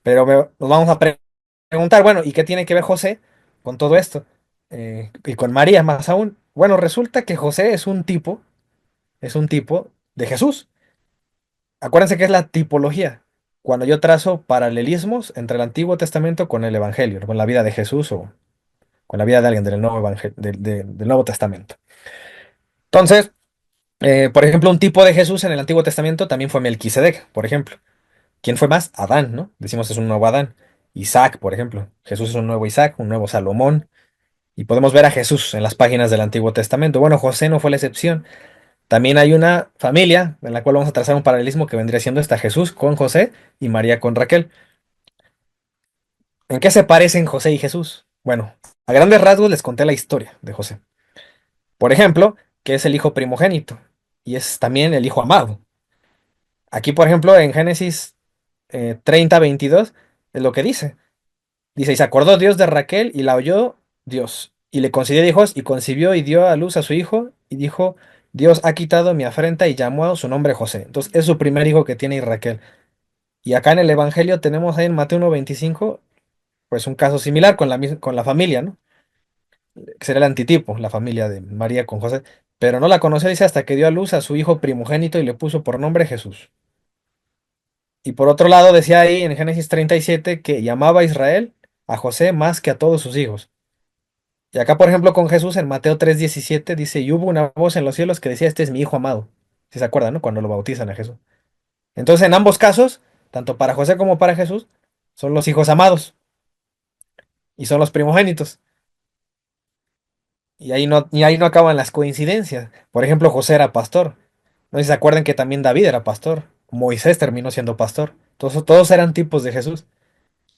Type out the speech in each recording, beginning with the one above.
Pero nos vamos a preguntar, bueno, ¿y qué tiene que ver José con todo esto? Y con María más aún. Bueno, resulta que José es un tipo de Jesús. Acuérdense que es la tipología. Cuando yo trazo paralelismos entre el Antiguo Testamento con el Evangelio, con la vida de Jesús o con la vida de alguien del Nuevo del Nuevo Testamento. Entonces, por ejemplo, un tipo de Jesús en el Antiguo Testamento también fue Melquisedec, por ejemplo. ¿Quién fue más? Adán, ¿no? Decimos es un nuevo Adán. Isaac, por ejemplo. Jesús es un nuevo Isaac, un nuevo Salomón. Y podemos ver a Jesús en las páginas del Antiguo Testamento. Bueno, José no fue la excepción. También hay una familia en la cual vamos a trazar un paralelismo que vendría siendo esta Jesús con José y María con Raquel. ¿En qué se parecen José y Jesús? Bueno, a grandes rasgos les conté la historia de José. Por ejemplo, que es el hijo primogénito y es también el hijo amado. Aquí, por ejemplo, en Génesis 30:22 es lo que dice. Dice, y se acordó Dios de Raquel y la oyó Dios, y le concedió hijos, y concibió y dio a luz a su hijo, y dijo, Dios ha quitado mi afrenta y llamó a su nombre José. Entonces es su primer hijo que tiene Raquel. Y acá en el Evangelio tenemos ahí en Mateo 1:25, pues un caso similar con con la familia, ¿no? Que sería el antitipo, la familia de María con José. Pero no la conoció, dice, hasta que dio a luz a su hijo primogénito y le puso por nombre Jesús. Y por otro lado decía ahí en Génesis 37 que llamaba a Israel a José más que a todos sus hijos. Y acá, por ejemplo, con Jesús en Mateo 3:17 dice, y hubo una voz en los cielos que decía, este es mi hijo amado. Si se acuerdan, ¿no? Cuando lo bautizan a Jesús. Entonces, en ambos casos, tanto para José como para Jesús, son los hijos amados y son los primogénitos. Y ahí no acaban las coincidencias. Por ejemplo, José era pastor. No sé si se acuerdan que también David era pastor. Moisés terminó siendo pastor. Todos eran tipos de Jesús.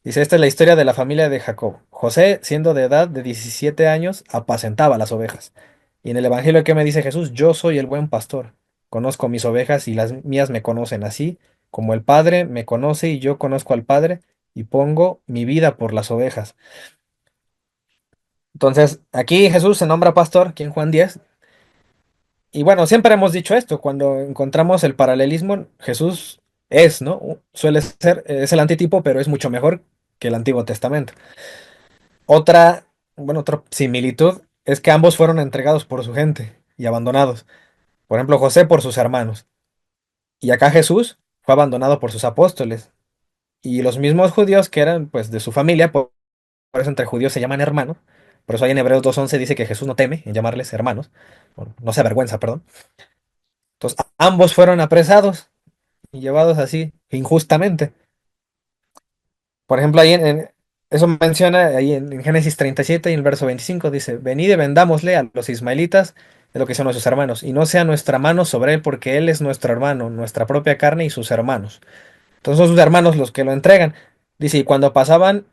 Dice, esta es la historia de la familia de Jacob. José, siendo de edad de 17 años, apacentaba las ovejas. Y en el Evangelio que me dice Jesús, yo soy el buen pastor. Conozco mis ovejas y las mías me conocen así, como el Padre me conoce y yo conozco al Padre y pongo mi vida por las ovejas. Entonces, aquí Jesús se nombra pastor, aquí en Juan 10. Y bueno, siempre hemos dicho esto, cuando encontramos el paralelismo, Jesús es, ¿no? Suele ser, es el antitipo, pero es mucho mejor que el Antiguo Testamento. Otra, bueno, otra similitud es que ambos fueron entregados por su gente y abandonados. Por ejemplo, José por sus hermanos. Y acá Jesús fue abandonado por sus apóstoles. Y los mismos judíos que eran pues de su familia, por eso entre judíos se llaman hermanos. Por eso ahí en Hebreos 2:11 dice que Jesús no teme en llamarles hermanos. O no se avergüenza, perdón. Entonces, ambos fueron apresados y llevados así injustamente. Por ejemplo, eso menciona ahí en Génesis 37 y en el verso 25 dice, venid y vendámosle a los ismaelitas de lo que son nuestros hermanos, y no sea nuestra mano sobre él, porque él es nuestro hermano, nuestra propia carne y sus hermanos. Entonces son sus hermanos los que lo entregan. Dice, y cuando pasaban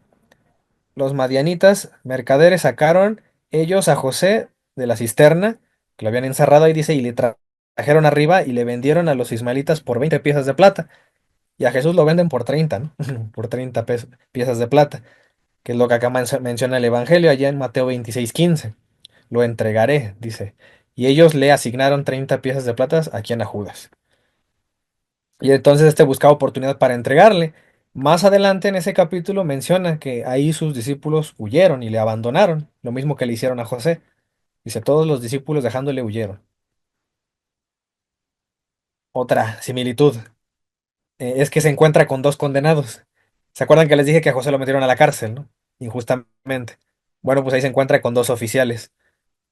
los madianitas, mercaderes, sacaron ellos a José de la cisterna, que lo habían encerrado ahí, dice, y le trajeron arriba y le vendieron a los ismaelitas por 20 piezas de plata. Y a Jesús lo venden por 30, ¿no? Por 30 piezas de plata, que es lo que acá menciona el Evangelio allá en Mateo 26:15. Lo entregaré, dice. Y ellos le asignaron 30 piezas de plata a quien a Judas. Y entonces este buscaba oportunidad para entregarle. Más adelante en ese capítulo menciona que ahí sus discípulos huyeron y le abandonaron, lo mismo que le hicieron a José. Dice, todos los discípulos dejándole huyeron. Otra similitud es que se encuentra con dos condenados. ¿Se acuerdan que les dije que a José lo metieron a la cárcel, ¿no? Injustamente. Bueno, pues ahí se encuentra con dos oficiales.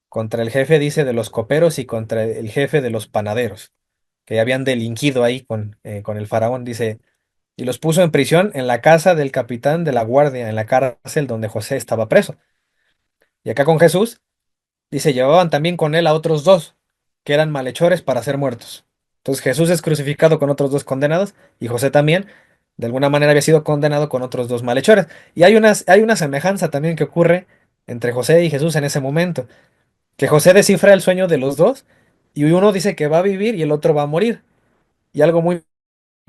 Contra el jefe, dice, de los coperos y contra el jefe de los panaderos, que habían delinquido ahí con el faraón, dice, y los puso en prisión en la casa del capitán de la guardia, en la cárcel donde José estaba preso. Y acá con Jesús, dice, llevaban también con él a otros dos, que eran malhechores para ser muertos. Entonces Jesús es crucificado con otros dos condenados, y José también, de alguna manera había sido condenado con otros dos malhechores. Y hay una semejanza también que ocurre entre José y Jesús en ese momento, que José descifra el sueño de los dos, y uno dice que va a vivir y el otro va a morir. Y algo muy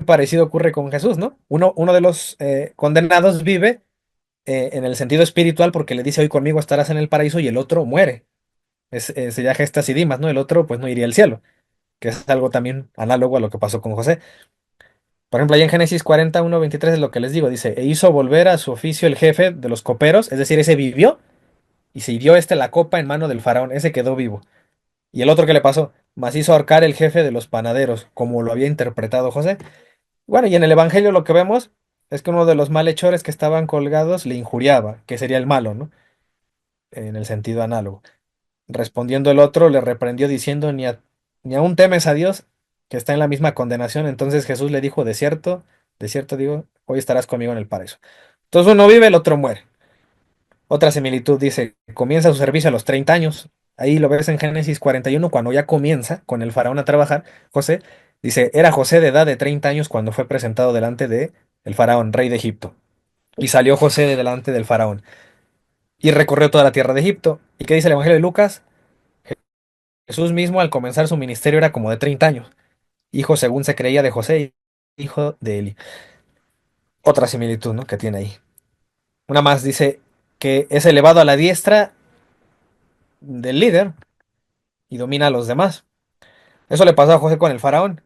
parecido ocurre con Jesús, ¿no? Uno de los condenados vive en el sentido espiritual porque le dice, hoy conmigo estarás en el paraíso, y el otro muere. Sería gestas y dimas, ¿no? El otro pues no iría al cielo, que es algo también análogo a lo que pasó con José. Por ejemplo, ahí en Génesis 41:23 es lo que les digo, dice, e hizo volver a su oficio el jefe de los coperos, es decir, ese vivió y se dio la copa en mano del faraón, ese quedó vivo. Y el otro que le pasó, mas hizo ahorcar el jefe de los panaderos, como lo había interpretado José. Bueno, y en el Evangelio lo que vemos es que uno de los malhechores que estaban colgados le injuriaba, que sería el malo, ¿no? En el sentido análogo. Respondiendo el otro, le reprendió diciendo, ni aún temes a Dios, que está en la misma condenación. Entonces Jesús le dijo, de cierto digo, hoy estarás conmigo en el paraíso. Entonces uno vive, el otro muere. Otra similitud dice, comienza su servicio a los 30 años. Ahí lo ves en Génesis 41, cuando ya comienza con el faraón a trabajar. José dice, era José de edad de 30 años cuando fue presentado delante de el faraón, rey de Egipto. Y salió José de delante del faraón y recorrió toda la tierra de Egipto. ¿Y qué dice el Evangelio de Lucas? Jesús mismo al comenzar su ministerio era como de 30 años, hijo según se creía de José, hijo de Eli. Otra similitud, ¿no? Que tiene ahí. Una más dice que es elevado a la diestra del líder y domina a los demás. Eso le pasó a José con el faraón.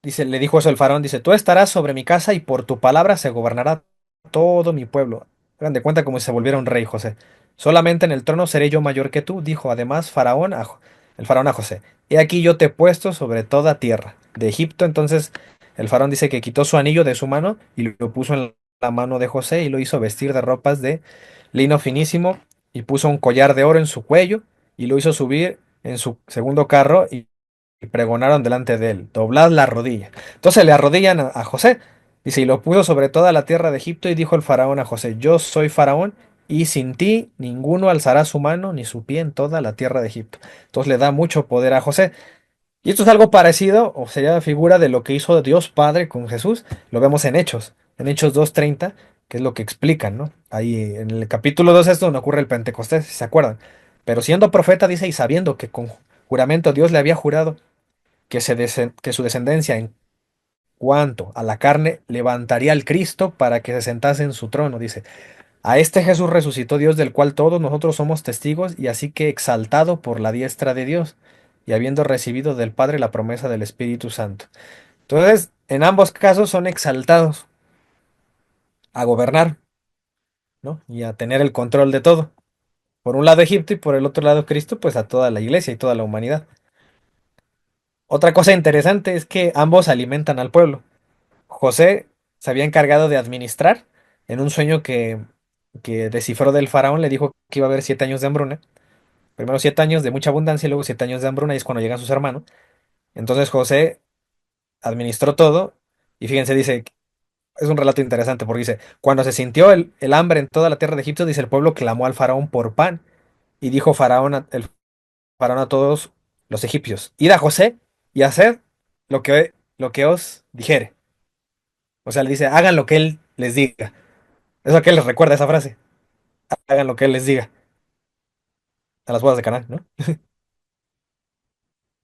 Dice, le dijo eso el faraón, dice, tú estarás sobre mi casa y por tu palabra se gobernará todo mi pueblo. Hagan de cuenta como si se volviera un rey, José. Solamente en el trono seré yo mayor que tú, dijo además el faraón a José. He aquí yo te he puesto sobre toda tierra de Egipto. Entonces el faraón dice que quitó su anillo de su mano y lo puso en la mano de José y lo hizo vestir de ropas de lino finísimo y puso un collar de oro en su cuello y lo hizo subir en su segundo carro y pregonaron delante de él, doblad la rodilla. Entonces le arrodillan a José, dice, y lo puso sobre toda la tierra de Egipto, y dijo el faraón a José, yo soy faraón, y sin ti ninguno alzará su mano ni su pie en toda la tierra de Egipto. Entonces le da mucho poder a José. Y esto es algo parecido, o sería figura de lo que hizo Dios Padre con Jesús, lo vemos en Hechos 2:30, que es lo que explican, ¿no? Ahí en el capítulo 2 es donde ocurre el Pentecostés, si se acuerdan. Pero siendo profeta, dice, y sabiendo que con juramento Dios le había jurado que su descendencia en cuanto a la carne levantaría al Cristo para que se sentase en su trono. Dice, a este Jesús resucitó Dios del cual todos nosotros somos testigos y así que exaltado por la diestra de Dios y habiendo recibido del Padre la promesa del Espíritu Santo. Entonces, en ambos casos son exaltados a gobernar, ¿no? Y a tener el control de todo. Por un lado Egipto y por el otro lado Cristo, pues a toda la iglesia y toda la humanidad. Otra cosa interesante es que ambos alimentan al pueblo. José se había encargado de administrar en un sueño que descifró del faraón, le dijo que iba a haber 7 años de hambruna. Primero 7 años de mucha abundancia y luego 7 años de hambruna y es cuando llegan sus hermanos. Entonces José administró todo y fíjense, dice, es un relato interesante porque dice, cuando se sintió el hambre en toda la tierra de Egipto, dice, el pueblo clamó al faraón por pan y dijo el faraón a todos los egipcios, id a José y haced lo que os dijere. O sea, le dice, hagan lo que él les diga. Eso que les recuerda esa frase. Hagan lo que él les diga a las bodas de Canaán, ¿no?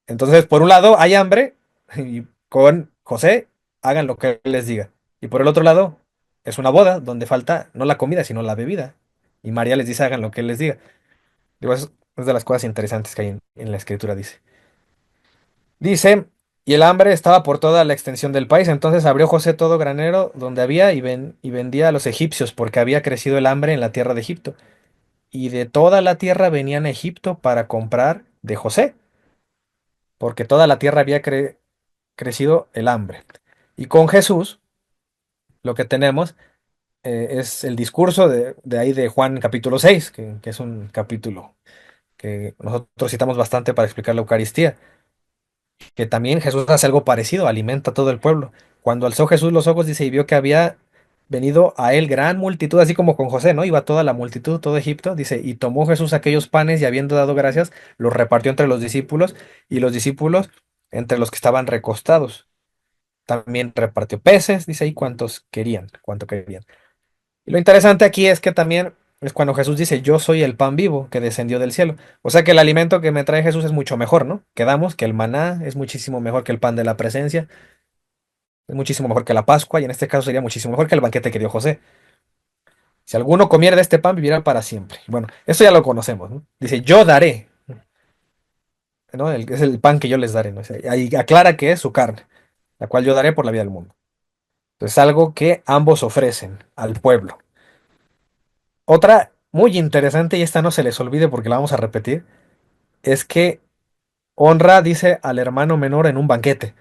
Entonces, por un lado, hay hambre y con José, hagan lo que él les diga. Y por el otro lado, es una boda donde falta no la comida, sino la bebida. Y María les dice, hagan lo que él les diga. Digo, es de las cosas interesantes que hay en la escritura, dice. Dice, y el hambre estaba por toda la extensión del país. Entonces abrió José todo granero donde había y vendía a los egipcios, porque había crecido el hambre en la tierra de Egipto. Y de toda la tierra venían a Egipto para comprar de José, porque toda la tierra había crecido el hambre. Y con Jesús, lo que tenemos es el discurso de ahí de Juan capítulo 6 que es un capítulo que nosotros citamos bastante para explicar la Eucaristía, que también Jesús hace algo parecido, alimenta a todo el pueblo. Cuando alzó Jesús los ojos, dice, y vio que había venido a él gran multitud, así como con José, ¿no? Iba toda la multitud, todo Egipto, dice, y tomó Jesús aquellos panes y habiendo dado gracias, los repartió entre los discípulos y los discípulos entre los que estaban recostados. También repartió peces, dice ahí cuánto querían. Y lo interesante aquí es que también es cuando Jesús dice, yo soy el pan vivo que descendió del cielo. O sea que el alimento que me trae Jesús es mucho mejor, ¿no? Quedamos que el maná es muchísimo mejor que el pan de la presencia, es muchísimo mejor que la Pascua y en este caso sería muchísimo mejor que el banquete que dio José. Si alguno comiera de este pan, vivirá para siempre. Bueno, esto ya lo conocemos, ¿no? Dice, yo daré, ¿no? Es el pan que yo les daré, ¿no? O sea, ahí aclara que es su carne, la cual yo daré por la vida del mundo. Es algo que ambos ofrecen al pueblo. Otra muy interesante, y esta no se les olvide porque la vamos a repetir, es que honra, dice, al hermano menor en un banquete.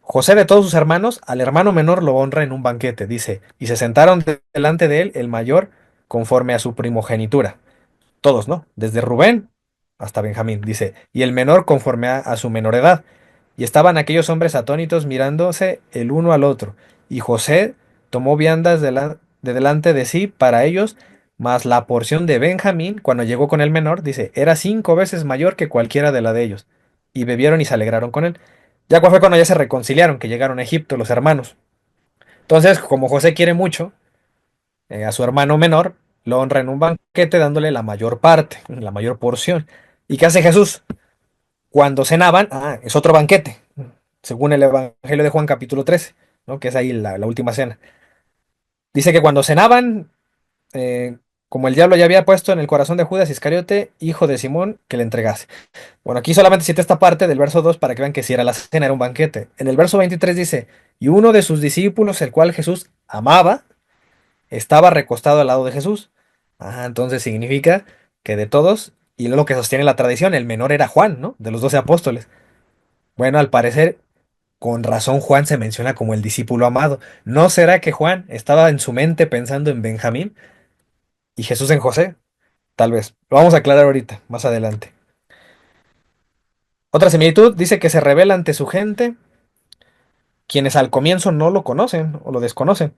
José de todos sus hermanos, al hermano menor lo honra en un banquete, dice, y se sentaron delante de él el mayor conforme a su primogenitura. Todos, ¿no? Desde Rubén hasta Benjamín, dice, y el menor conforme a su menor edad. Y estaban aquellos hombres atónitos mirándose el uno al otro. Y José tomó viandas de delante de sí para ellos, mas la porción de Benjamín, cuando llegó con el menor, dice, era 5 veces mayor que cualquiera de la de ellos. Y bebieron y se alegraron con él. Fue cuando ya se reconciliaron, que llegaron a Egipto los hermanos. Entonces, como José quiere mucho a su hermano menor, lo honra en un banquete dándole la mayor parte, la mayor porción. ¿Y qué hace Jesús? Cuando cenaban, es otro banquete, según el Evangelio de Juan capítulo 13, ¿no? Que es ahí la última cena. Dice que cuando cenaban, eh, como el diablo ya había puesto en el corazón de Judas Iscariote, hijo de Simón, que le entregase. Bueno, aquí solamente cita esta parte del verso 2 para que vean que si era la cena, era un banquete. En el verso 23 dice, y uno de sus discípulos, el cual Jesús amaba, estaba recostado al lado de Jesús. Entonces significa que de todos, y lo que sostiene la tradición, el menor era Juan, ¿no? De los 12 apóstoles. Bueno, al parecer, con razón Juan se menciona como el discípulo amado. ¿No será que Juan estaba en su mente pensando en Benjamín y Jesús en José? Tal vez. Lo vamos a aclarar ahorita, más adelante. Otra similitud dice que se revela ante su gente quienes al comienzo no lo conocen o lo desconocen.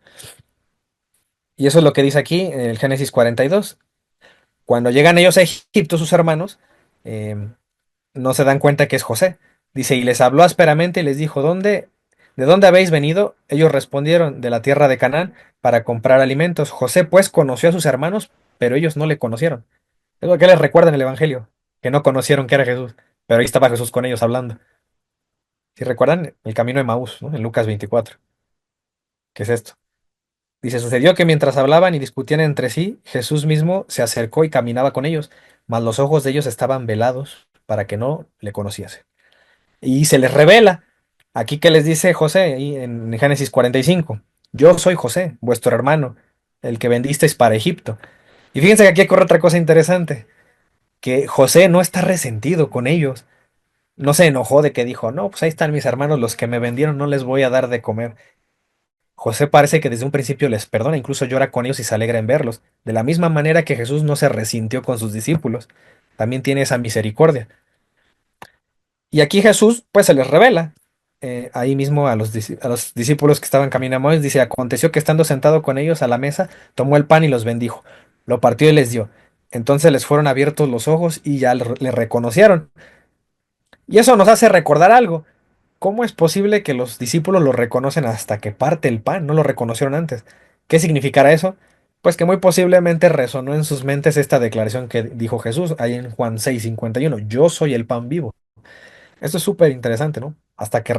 Y eso es lo que dice aquí en el Génesis 42. Cuando llegan ellos a Egipto, sus hermanos, eh, no se dan cuenta que es José. Dice, y les habló ásperamente y les dijo, ¿de dónde habéis venido? Ellos respondieron, de la tierra de Canaán, para comprar alimentos. José pues conoció a sus hermanos, pero ellos no le conocieron. Es lo que les recuerda en el Evangelio, que no conocieron que era Jesús, pero ahí estaba Jesús con ellos hablando. Si recuerdan el camino de Maús, ¿no? En Lucas 24, ¿qué es esto? Dice, sucedió que mientras hablaban y discutían entre sí, Jesús mismo se acercó y caminaba con ellos, mas los ojos de ellos estaban velados para que no le conociesen. Y se les revela. Aquí que les dice José, ahí en Génesis 45, yo soy José, vuestro hermano, el que vendisteis para Egipto. Y fíjense que aquí ocurre otra cosa interesante, que José no está resentido con ellos, no se enojó de que dijo, no, pues ahí están mis hermanos, los que me vendieron, no les voy a dar de comer. José parece que desde un principio les perdona, incluso llora con ellos y se alegra en verlos, de la misma manera que Jesús no se resintió con sus discípulos, también tiene esa misericordia. Y aquí Jesús, pues se les revela. Ahí mismo a los discípulos que estaban caminando, dice, aconteció que estando sentado con ellos a la mesa, tomó el pan y los bendijo, lo partió y les dio. Entonces les fueron abiertos los ojos y ya le reconocieron. Y eso nos hace recordar algo. ¿Cómo es posible que los discípulos lo reconocen hasta que parte el pan? No lo reconocieron antes. ¿Qué significará eso? Pues que muy posiblemente resonó en sus mentes esta declaración que dijo Jesús ahí en Juan 6:51, yo soy el pan vivo. Esto es súper interesante, ¿no? Hasta que lo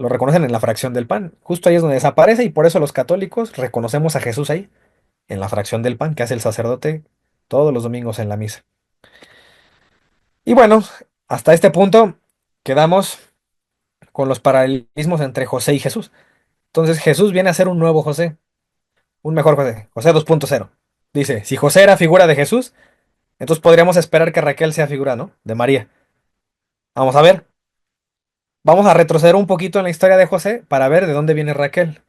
reconocen en la fracción del pan. Justo ahí es donde desaparece y por eso los católicos reconocemos a Jesús ahí, en la fracción del pan que hace el sacerdote todos los domingos en la misa. Y bueno, hasta este punto quedamos con los paralelismos entre José y Jesús. Entonces Jesús viene a ser un nuevo José, un mejor José, José 2.0. Dice, si José era figura de Jesús, entonces podríamos esperar que Raquel sea figura, ¿no? De María. Vamos a ver. Vamos a retroceder un poquito en la historia de José para ver de dónde viene Raquel.